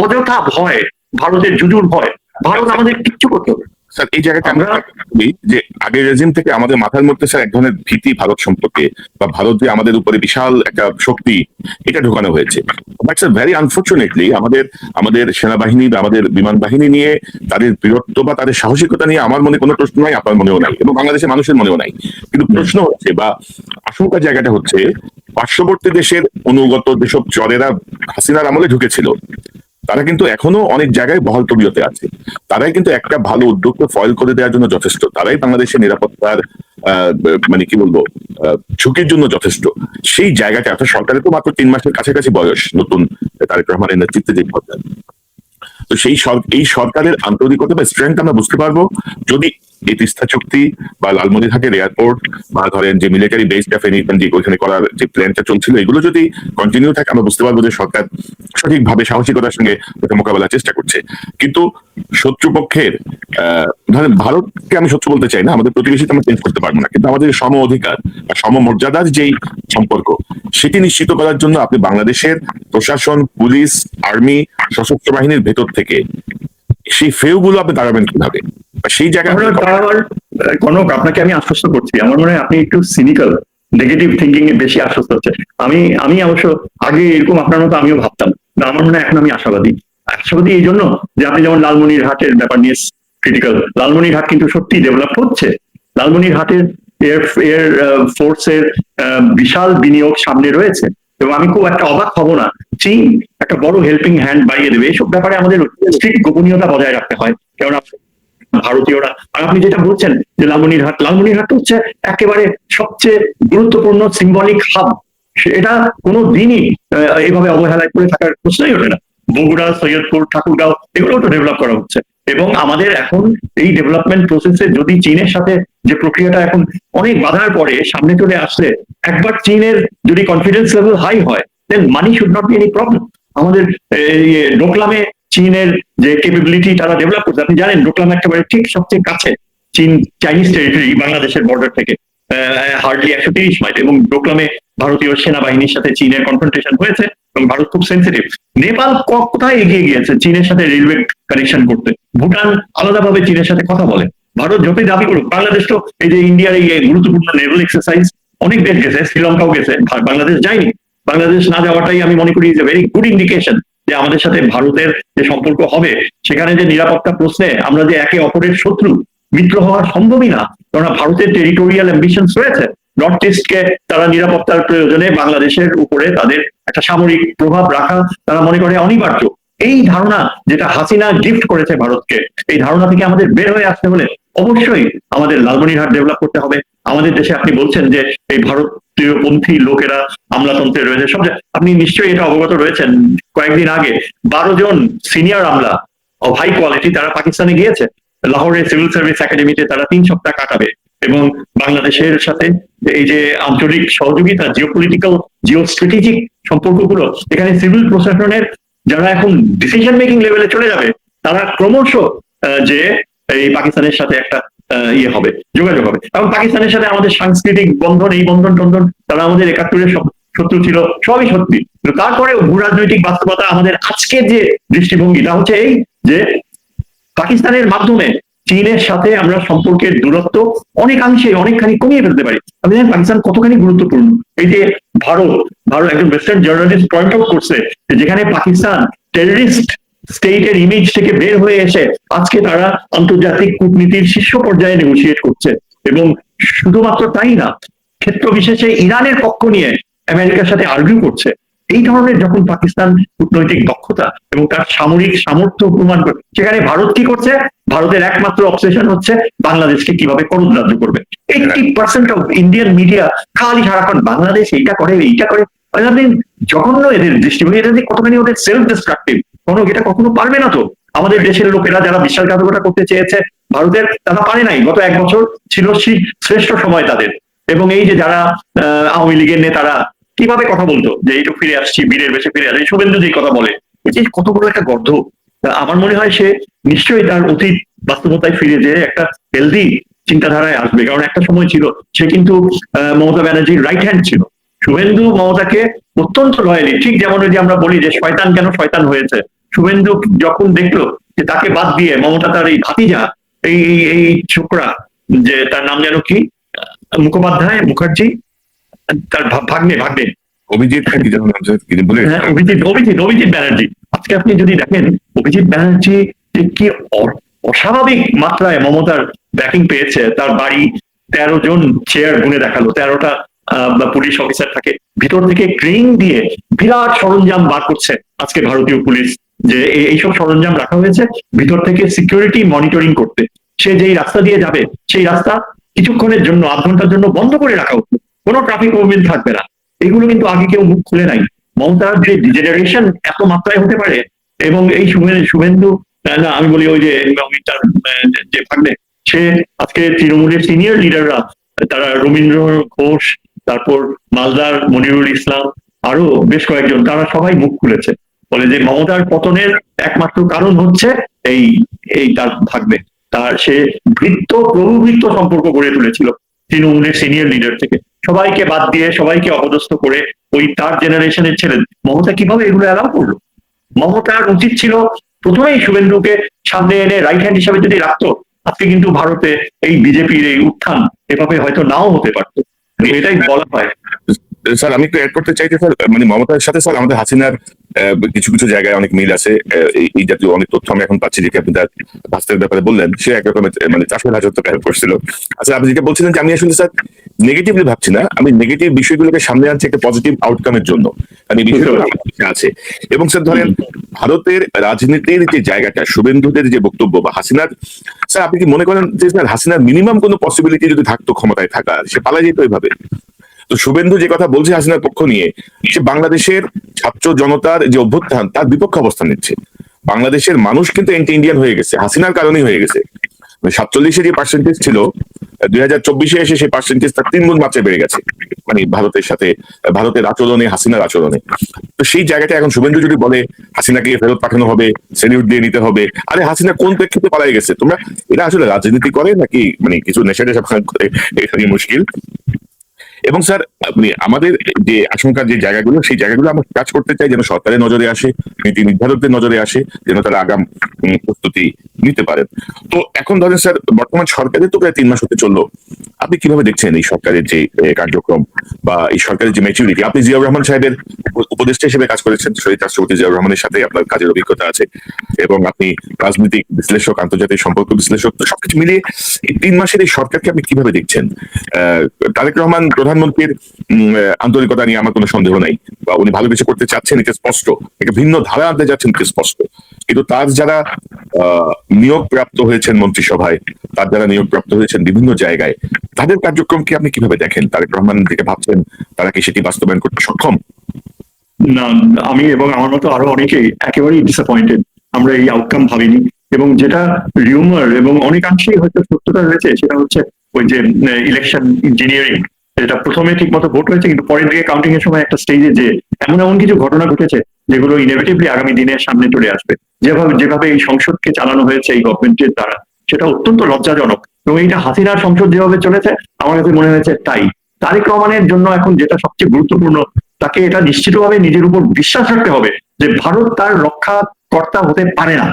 অযথা ভয়, ভারতের জুজুর ভয়, ভারত আমাদের কিচ্ছু করতে হবে। স্যার এই জায়গাটা আমরা বলি যে আগের রেজিম থেকে আমাদের মাথার মধ্যে স্যার এক ধরনের ভীতি ভারত সম্পর্কে, বা ভারত যে আমাদের উপরে বিশাল একটা শক্তি, এটা ঢোকানো হয়েছে। বাট স্যার ভেরি আনফর্চুনেটলি আমাদের সেনাবাহিনী বা আমাদের বিমান বাহিনী নিয়ে তাদের বীরত্ব বা তাদের সাহসিকতা নিয়ে আমার মনে কোনো প্রশ্ন নাই, আপনার মনেও নাই, এবং বাংলাদেশের মানুষের মনেও নাই। কিন্তু প্রশ্ন হচ্ছে বা আশঙ্কার জায়গাটা হচ্ছে পার্শ্ববর্তী দেশের অনুগত যেসব চরেরা হাসিনার আমলে ঢুকেছিল, তারা কিন্তু এখনো অনেক জায়গায় বহাল তবিয়তে আছে। তারাই কিন্তু একটা ভালো উদ্যোগকে ফয়েল করে দেওয়ার জন্য যথেষ্ট। তারাই বাংলাদেশের নিরাপত্তার মানে কি বলবো ঝুঁকির জন্য যথেষ্ট। সেই জায়গাটা অর্থাৎ সরকারের তো মাত্র 3 মাসের কাছাকাছি বয়স নতুন তারেক রহমানের নেতৃত্বে যে সরকার, তো এই সরকারের আন্তরিকতা বা স্ট্রেংথ আমরা বুঝতে পারবো যদি এই তিস্তা চুক্তি বা লালমনিরহাটের এয়ারপোর্ট বা ধরেন যে মিলিটারি বেসটা ওইখানে করার যে প্ল্যানটা চলছিল, এগুলো যদি কন্টিনিউ থাকে আমরা বুঝতে পারবো যে সরকার সঠিকভাবে সাহসিকতার সঙ্গে ওটা মোকাবেলার চেষ্টা করছে। কিন্তু শত্রুপক্ষের ধরেন ভারতকে আমি শত্রু বলতে চাই না, আমাদের প্রতিবেশীতে আমরা চেঞ্জ করতে পারবো না, কিন্তু আমাদের সম অধিকার বা সমমর্যাদার যেই সম্পর্ক সেটি নিশ্চিত করার জন্য আপনি বাংলাদেশের প্রশাসন, পুলিশ, আর্মি, সশস্ত্র বাহিনীর ভেতর থেকে সেই ফেউগুলো আপনি দাঁড়াবেন কিভাবে, সেই জায়গায় কনক আপনাকে আমি আশ্বস্ত করছি, আমার মনে হয় আপনি একটু সিনিক্যাল নেগেটিভ থিঙ্কিং এ বেশি আশ্বস্ত হচ্ছে। আমি অবশ্য আগে এরকম আপনার মতো আমিও ভাবতাম, আমার মনে হয় এখন আমি আশাবাদী এই জন্য যে আপনি যেমন লালমনিরহাটের ব্যাপার নিয়ে ক্রিটিক্যাল, লালমনিরহাট কিন্তু সত্যি ডেভেলপ হচ্ছে। লালমনিরহাটের এয়ার ফোর্সের বিশাল বিনিয়োগ সামনে রয়েছে, এবং আমি খুব একটা অবাক হব না চীন একটা বড় হেল্পিং হ্যান্ড বাড়িয়ে দেবে। এসব ব্যাপারে আমাদের স্ট্রিক্ট গোপনীয়তা বজায় রাখতে হয়, কেননা ভারতীয়রা। আর আপনি যেটা বলছেন যে লালমনিরহাট হচ্ছে একেবারে সবচেয়ে গুরুত্বপূর্ণ সিম্বলিক হাব, এটা কোনো দিনই এইভাবে অবহেলায় পড়ে থাকার প্রশ্নই ওঠে না। বগুড়া, সৈয়দপুর, ঠাকুরগাঁও এগুলো তো ডেভেলপ করা হচ্ছে, এবং আমাদের এখন এই ডেভেলপমেন্ট প্রসেসে যদি চীনের সাথে যে প্রক্রিয়াটা এখন অনেক বাধার পরে সামনে চলে আসছে, একবার চীনের যদি কনফিডেন্স লেভেল হাই হয়, then money should not be any problem. আমাদের ডোকলামে চীনের যে ক্যাপাবিলিটি তারা ডেভেলপ করছে, আপনি জানেন ডোকলাম একেবারে ঠিক সবচেয়ে কাছে চাইনিজ টেরিটরি বাংলাদেশের বর্ডার থেকে হার্ডলি 130 মাইল, এবং ডোকলামে ভারতীয় সেনাবাহিনীর সাথে চীনের কনফ্রন্টেশন হয়েছে, এবং ভারত খুব সেন্সিটিভ। নেপাল কোথায় এগিয়ে গিয়েছে চীনের সাথে রেলওয়ে কানেকশন করতে, ভুটান আলাদাভাবে চীনের সাথে কথা বলে। ভারত যতই দাবি করুক, বাংলাদেশ তো এই যে ইন্ডিয়ার এই গুরুত্বপূর্ণ নেভাল এক্সারসাইজ অনেক দেশ গেছে, শ্রীলঙ্কাও গেছে, বাংলাদেশ যায়নি। বাংলাদেশ না যাওয়াটাই আমি মনে করি is a very good indication যে আমাদের সাথে ভারতের যে সম্পর্ক হবে, সেখানে যে নিরাপত্তা প্রশ্নে আমরা যে একে অপরের শত্রু, মিত্র হওয়া সম্ভবই না, কারণ ভারতের টেরিটোরিয়াল অ্যাম্বিশনস রয়েছে। নর্থ ইস্টকে তারা নিরাপত্তার প্রয়োজনে বাংলাদেশের উপরে তাদের একটা সামরিক প্রভাব রাখা তারা মনে করে অনিবার্য। এই ধারণা যেটা হাসিনা গিফট করেছে ভারতকে, এই ধারণা থেকে আমাদের বের হয়ে আসতে হলে অবশ্যই আমাদের লালমনিরহাট ডেভেলপ করতে হবে। আমাদের দেশে আপনি বলছেন যে এই ভারতীয়পন্থী লোকেরা আমলাতন্ত্রে রয়েছে, সব আপনি নিশ্চয়ই এটা অবগত রয়েছেন। কয়েকদিন আগে 12 জন senior Amla of high quality তারা পাকিস্তানে গিয়েছে, লাহোরের সিভিল সার্ভিস একাডেমিতে তারা 3 সপ্তাহ কাটাবে, এবং বাংলাদেশের সাথে এই যে আঞ্চলিক সহযোগিতা, জিওপলিটিক্যাল জিও স্ট্র্যাটেজিক সম্পর্কগুলো, এখানে সিভিল প্রশাসনের যারা এখন ডিসিশন মেকিং লেভেলে চলে যাবে, তারা ক্রমশ যে এই পাকিস্তানের সাথে একটা হবে, যোগাযোগ হবে। এবং পাকিস্তানের সাথে আমাদের সাংস্কৃতিক বন্ধন, এই বন্ধন তারা আমাদের 71-এর শত্রু ছিল, সবই সত্যি। তারপরেও ভূরাজনৈতিক বাস্তবতা আমাদের আজকের যে দৃষ্টিভঙ্গি তা হচ্ছে এই যে পাকিস্তানের মাধ্যমে চীনের সাথে আমরা সম্পর্কের দূরত্ব অনেকখানি কমিয়ে ফেলতে পারি। আপনি জানেন পাকিস্তান কতখানি গুরুত্বপূর্ণ। এই যে ভারত একজন ওয়েস্টার্ন জার্নালিস্ট পয়েন্ট আউট করছে যে যেখানে পাকিস্তান টেররিস্ট স্টেটের ইমেজ থেকে বের হয়ে এসে আজকে তারা আন্তর্জাতিক কূটনীতির শীর্ষ পর্যায়ে নেগোসিয়েট করছে, এবং শুধুমাত্র তাই না, ক্ষেত্র বিশেষে ইরানের পক্ষ নিয়ে আমেরিকার সাথে আর্গুই করছে। এই ধরনের যখন পাকিস্তান কূটনৈতিক দক্ষতা এবং তার সামরিক সামর্থ্য প্রমাণ করে, সেখানে ভারত কি করছে? ভারতের একমাত্র অবসেশন হচ্ছে বাংলাদেশকে কিভাবে করুণরাজ্য করবে। 80% অফ ইন্ডিয়ান মিডিয়া খালি সারাক্ষণ বাংলাদেশ এইটা করে। জঘন্য এদের দৃষ্টিভঙ্গি, এটা কতখানি ওদের সেলফ ডিস্ট্রাকটিভ, এটা কখনো পারবে না। তো আমাদের দেশের লোকেরা যারা বিশ্বাসঘাতকতা করতে চেয়েছে ভারতের, তারা পারে নাই। গত 1 বছর ছিল শ্রেষ্ঠ সময় তাদের। এবং এই যে যারা আওয়ামী লীগের নেতারা কিভাবে কথা বলতো যে এইটুকু ফিরে আসছি, বীরের বেশে ফিরে আসছি, শুভেন্দু যেই কথা বলে এই যে কত বড় একটা গর্ধ। আমার মনে হয় সে নিশ্চয়ই তার অতীত বাস্তবতায় ফিরে যেয়ে একটা হেলদি চিন্তাধারায় আসবে, কারণ একটা সময় ছিল সে কিন্তু মমতা ব্যানার্জির রাইট হ্যান্ড ছিল। শুভেন্দু মমতাকে অত্যন্ত লয়ালি, ঠিক যেমন ওই যে আমরা বলি যে শয়তান কেন শয়তান হয়েছে, শুভেন্দু যখন দেখলো যে তাকে বাদ দিয়ে মমতা তার এই ভাতিজা এই এই এই ছোকরা, যে তার নাম যেন কি, মুখার্জি, তার ভাগ্নে অভিজিৎ কি যেন নাম ছিল, কি বলে হ্যাঁ, অভিজিৎ ব্যানার্জি। আজকে আপনি যদি দেখেন অভিজিৎ ব্যানার্জি যে কি অস্বাভাবিক মাত্রায় মমতার ব্যাকিং পেয়েছে, তার বাড়ি 13 জন চেয়ার গুনে দেখালো, 13টা পুলিশ অফিসার থাকে, ভিতর থেকে ট্রেন দিয়ে বিরাট সরঞ্জাম বার করছে আজকে ভারতীয় পুলিশ, যে এইসব সরঞ্জাম রাখা হয়েছে ভিতর থেকে সিকিউরিটি মনিটরিং করতে। সে যেই রাস্তা দিয়ে যাবে সেই রাস্তা কিছুক্ষণের জন্য, আধ ঘন্টার জন্য বন্ধ করে রাখা হতো, কোনো ট্রাফিক মুভমেন্ট থাকবে না। এগুলো কিন্তু আগে কেউ মুখ খুলে নাই। মমতার যে ডিজেনারেশন এত মাত্রায় হতে পারে, এবং এই শুভেন্দু না, আমি বলি ওই যে যে ভাগ্নে, সে আজকে তৃণমূলের সিনিয়র লিডাররা, তারা রবীন্দ্র ঘোষ, তারপর মালদার মনিরুল ইসলাম, আরো বেশ কয়েকজন, তারা সবাই মুখ খুলেছে, বলে যে মমতার পতনের একমাত্র কারণ হচ্ছে এই এই তার ভাগ্নে। তার সে প্রভুভৃত্য সম্পর্ক গড়ে তুলেছিল তৃণমূলের সিনিয়র লিডার থেকে, সবাইকে বাদ দিয়ে সবাইকে অপদস্থ করে ওই তার জেনারেশনের ছেলে। মমতা কিভাবে এগুলো অ্যালাউ করলো? মমতার উচিত ছিল প্রথমেই শুভেন্দুকে সামনে এনে রাইট হ্যান্ড হিসাবে যদি রাখতো, আজকে কিন্তু ভারতে এই বিজেপির এই উত্থান এভাবে হয়তো নাও হতে পারতো। এটাই বলা হয়। স্যার আমি একটু অ্যাড করতে চাইতে, স্যার মানে মমতার সাথে স্যার আমাদের হাসিনার কিছু কিছু জায়গায় অনেক মিল আছে। এই জাতীয় অনেক তথ্য আমি এখন পাচ্ছি, যেটা আপনি তার ভাস্তের ব্যাপারে বললেন, সে একরকমের মানে চাষের রাজত্ব কাজ করছিল। আচ্ছা, আপনি যেটা বলছিলেন যে আমি আসলে স্যার নেগেটিভলি ভাবছি না, আমি নেগেটিভ বিষয়গুলোকে সামনে আনছি একটা পজিটিভ আউটকামের জন্য, মানে বিষয়গুলো আছে। এবং স্যার ধরেন ভারতের রাজনীতির যে জায়গাটা, শুভেন্দুদের যে বক্তব্য বা হাসিনার, স্যার আপনি কি মনে করেন যে স্যার হাসিনার মিনিমাম কোনো পসিবিলিটি যদি থাকতো ক্ষমতায় থাকার, সে পালা যেত এইভাবে? তো শুভেন্দু যে কথা বলছে হাসিনার পক্ষ নিয়ে, সে বাংলাদেশের ছাত্র জনতার যে অভ্যুত্থান তার বিপক্ষে অবস্থান নিচ্ছে। বাংলাদেশের মানুষ কিন্তু এন্টি ইন্ডিয়ান হয়ে গেছে, হাসিনার কারণেই হয়ে গেছে। 47-এ যে পার্সেন্টেজ ছিল, 2024-এ এসে সেই পার্সেন্টেজ তার 3 গুণ মাত্রায় বেড়ে গেছে, মানে ভারতের সাথে, ভারতের আচরণে, হাসিনার আচরণে। তো সেই জায়গাটা এখন শুভেন্দু যদি বলে হাসিনাকে ফেরত পাঠানো হবে, সেলিউট দিয়ে নিতে হবে, আরে হাসিনা কোন প্রেক্ষিতে পালাই গেছে? তোমরা এরা আসলে রাজনীতি করে নাকি মানে কিছু নেশা টেশা করে, এখানে মুশকিল। এবং স্যার আপনি আমাদের যে আশঙ্কার যে জায়গাগুলো, সেই জায়গাগুলো আমরা কাজ করতে চাই যেন সরকারের নজরে আসে, নীতি নির্ধারকদের নজরে আসে, যেন তারা আগাম প্রস্তুতি নিতে পারেন। তো এখন ধরেন স্যার বর্তমান সরকারের তো প্রায় 3 মাস হতে চললো, আপনি কিভাবে দেখছেন এই সরকারের যে কার্যক্রম বা এই সরকারের যে ম্যাচুরিটি? আপনি জিয়াউর রহমান সাহেবের উপদেষ্টা হিসেবে কাজ করেছেন, শহীদ রাষ্ট্রপতি জিয়াউর রহমানের সাথে আপনার কাজের অভিজ্ঞতা আছে, এবং আপনি রাজনৈতিক বিশ্লেষক, আন্তর্জাতিক সম্পর্ক বিশ্লেষক, তো সবকিছু মিলিয়ে এই 3 মাসের এই সরকারকে আপনি কিভাবে দেখছেন? তারেক রহমান প্রধানমন্ত্রীর আন্তরিকতা নিয়ে আমার কোনো সন্দেহ নাই, বা উনি ভালো কিছু করতে চাচ্ছেন এটা স্পষ্ট, একটা ভিন্ন ধারা আনতে যাচ্ছেন এটা স্পষ্ট। কিন্তু তার যারা নিয়োগ প্রাপ্ত হয়েছেন মন্ত্রিসভায়, তার যারা নিয়োগ প্রাপ্ত হয়েছেন বিভিন্ন জায়গায়, তাদের কার্যক্রমকে আপনি কিভাবে দেখেন? তারেক রহমান থেকে ভাবছেন তারা কি সেটি বাস্তবায়ন করতে সক্ষম? না, আমি এবং আমার মতো আরো অনেকেই একেবারেই ডিসঅ্যাপয়েন্টেড। আমরা এই আউটকাম ভাবিনি, এবং যেটা রিউমার এবং অনেকাংশেই হয়তো সত্যতা রয়েছে, সেটা হচ্ছে ওই যে ইলেকশন ইঞ্জিনিয়ারিং, যেটা প্রথমে ঠিক মতো ভোট হয়েছে, কিন্তু পরের দিকে কাউন্টিং এর সময় একটা স্টেজে যে এমন কিছু ঘটনা ঘটেছে যেগুলো ইনএভিটেবলি আগামী দিনে সামনে চলে আসবে। যেভাবে এই সংসদকে চালানো হয়েছে এই গভর্নমেন্টের দ্বারা, সেটা অত্যন্ত লজ্জাজনক। এবং এইটা হাসিনার সংসদ যেভাবে চলেছে, আমার কাছে মনে হয়েছে তাই। তারেক রহমানের জন্য এখন যেটা সবচেয়ে গুরুত্বপূর্ণ, তাকে এটা নিশ্চিতভাবে নিজের উপর বিশ্বাস রাখতে হবে যে ভারত তার রক্ষাকর্তা হতে পারে না,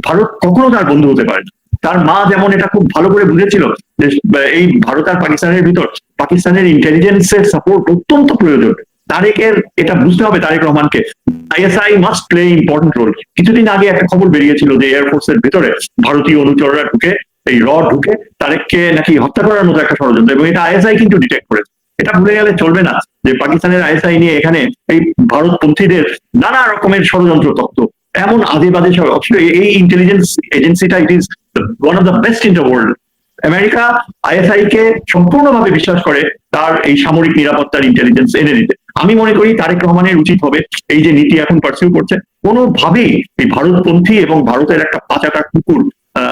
ভারত কখনো তার বন্ধু হতে পারে না। তার মা যেমন এটা খুব ভালো করে বুঝেছিল যে এই ভারত আর পাকিস্তানের ভিতর পাকিস্তানের ইন্টেলিজেন্সের সাপোর্ট অত্যন্ত প্রয়োজন, তারেকের এটা বুঝতে হবে তারেক রহমানকে। ISI must play important role. কিছুদিন আগে একটা খবর বেরিয়েছিল যে এয়ারফোর্সের ভিতরে ভারতীয় অনুচররা ঢুকে, এই ঢুকে তারেককে নাকি হত্যা করার মতো একটা ষড়যন্ত্র, এবং এটা আইএসআই কিন্তু ডিটেক্ট করেছে। এটা ভুলে গেলে চলবে না যে পাকিস্তানের আইএসআই নিয়ে এখানে এই ভারতপন্থীদের নানা রকমের ষড়যন্ত্র তত্ত্ব, এমন আজে বাজে সব। এই ইন্টেলিজেন্স এজেন্সিটা it is one of the best in the world. America ISI কে সম্পূর্ণভাবে বিশ্বাস করে তার এই সামরিক নিরাপত্তার ইন্টেলিজেন্স এনে দিতে। আমি মনে করি তারেক রহমানের উচিত হবে এই যে নীতি এখন পার্সিউ করছে, কোনোভাবেই এই ভারতপন্থী এবং ভারতের একটা পাচাটা কুকুর,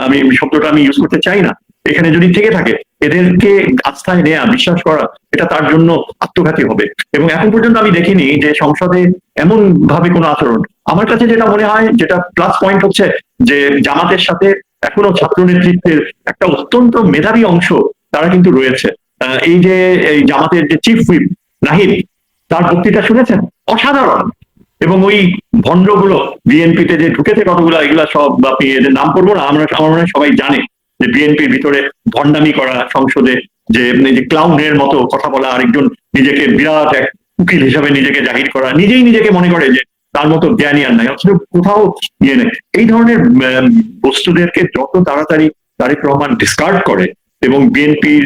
আমি শব্দটা আমি ইউজ করতে চাই না, এখানে যদি থেকে থাকে, এদেরকে আস্থায় নেয়া, বিশ্বাস করা, এটা তার জন্য আত্মঘাতী হবে। এবং এখন পর্যন্ত আমি দেখিনি যে সংসদে এমন ভাবে কোনো আচরণ, আমার কাছে যেটা মনে হয়, যেটা প্লাস পয়েন্ট হচ্ছে যে জামাতের সাথে এখনো ছাত্র নেতৃত্বের একটা অত্যন্ত মেধাবী অংশ তারা কিন্তু রয়েছে। এই যে এই জামাতের যে চিফ হুইপ নাহিদ, তার বক্তৃতা শুনেছেন, অসাধারণ। এবং ওই ভণ্ডগুলো বিএনপিতে যে ঢুকেছে কতগুলো, এগুলা সব আপনি এদের নাম করবো না, আমার মনে হয় সবাই জানে যে বিএনপির ভিতরে ভণ্ডামি করা, সংসদে যে ক্লাউনের মতো কথা বলা, আরেকজন নিজেকে বিরাট এক উকিল হিসাবে নিজেকে জাহির করা, নিজেই নিজেকে মনে করে যে তার মতো জ্ঞানী আর নাই, অথচ কোথাও ইয়ে নেই। এই ধরনের বস্তুদেরকে যত তাড়াতাড়ি তারেক রহমান ডিসকার্ড করে এবং বিএনপির